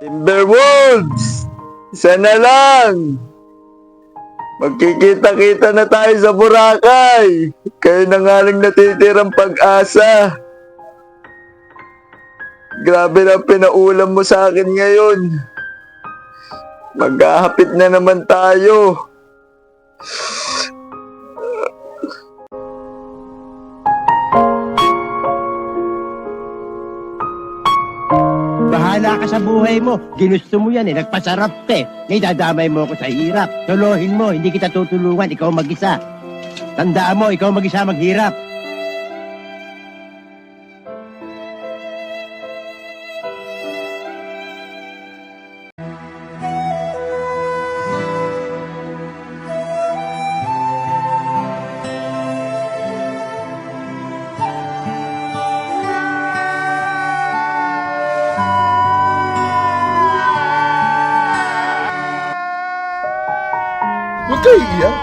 Timberwolves! Isa na lang! Magkikita-kita na tayo sa Boracay! Kayo na nga lang natitirang pag-asa. Grabe na pinaulam mo sa akin ngayon. Maghahapit na naman tayo. Bahala ka sa buhay mo. Ginusto mo yan eh. Nagpasarap ka eh. Idadamay mo ako sa hirap. Tuluhin mo. Hindi kita tutulungan. Ikaw mag-isa. Tandaan mo, ikaw mag-isa maghirap. Huwag kayo iiyak.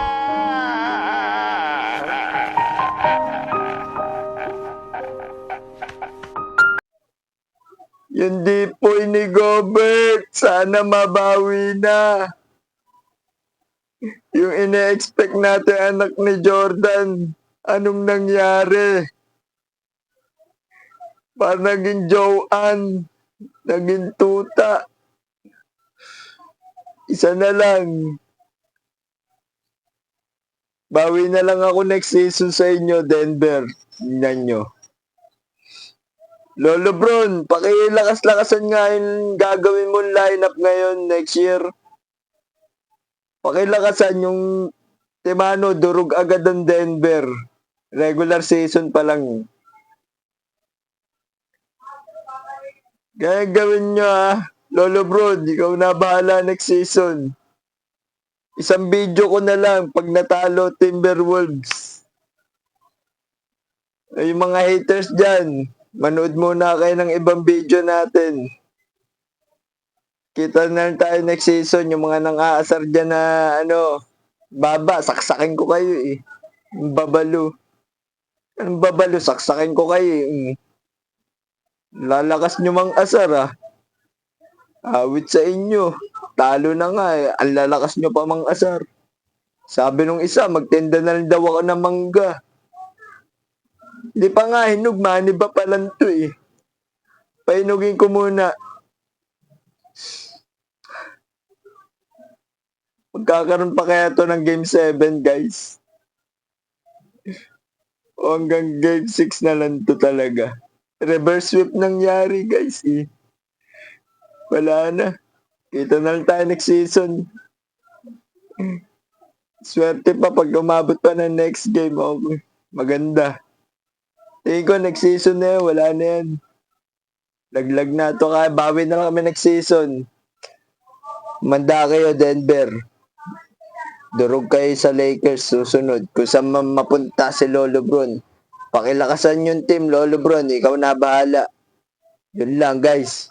Yung dipoy ni Gobert, sana mabawi na. Yung ine-expect natin anak ni Jordan, anong nangyari? Parang naging Joanne, naging tuta. Isa na lang. Bawi na lang ako next season sa inyo, Denver. Tingnan nyo. Lolo Bron, pakilakas-lakasan nga yung gagawin mong lineup ngayon next year. Pakilakasan yung Timano, durog agad ng Denver. Regular season pa lang. Kaya gawin nyo Lolo Bron, ikaw na bahala next season. Isang video ko na lang pag natalo Timberwolves. Ay, yung mga haters dyan, manood muna kayo ng ibang video natin. Kita na tayo next season. Yung mga nang-aasar dyan na baba, saksakin ko kayo eh. Yung babalo. Ang babalo, saksakin ko kayo eh. Lalakas nyo mang asar Awit sa inyo. Talo na nga eh. Ang lalakas nyo pa mang asar. Sabi nung isa, magtenda na lang daw ako ng mangga. Hindi pa nga hinog, mani ba palang to eh. Pahinugin ko muna. Magkakaroon pa kaya to ng Game 7, guys? O hanggang Game 6 na lang to talaga. Reverse sweep nangyari, guys eh. Wala na. Kita na lang tayo next season. Swerte pa pag umabot pa ng next game. Okay. Maganda. Tingin ko next season na yan. Wala na yan. Laglag na to. Kaya bawi na lang kami next season. Manda kayo, Denver. Durog kayo sa Lakers susunod. Kung saan mapunta si Lolo Bron. Pakilakasan yung team, Lolo Bron. Ikaw na bahala. Yun lang, guys.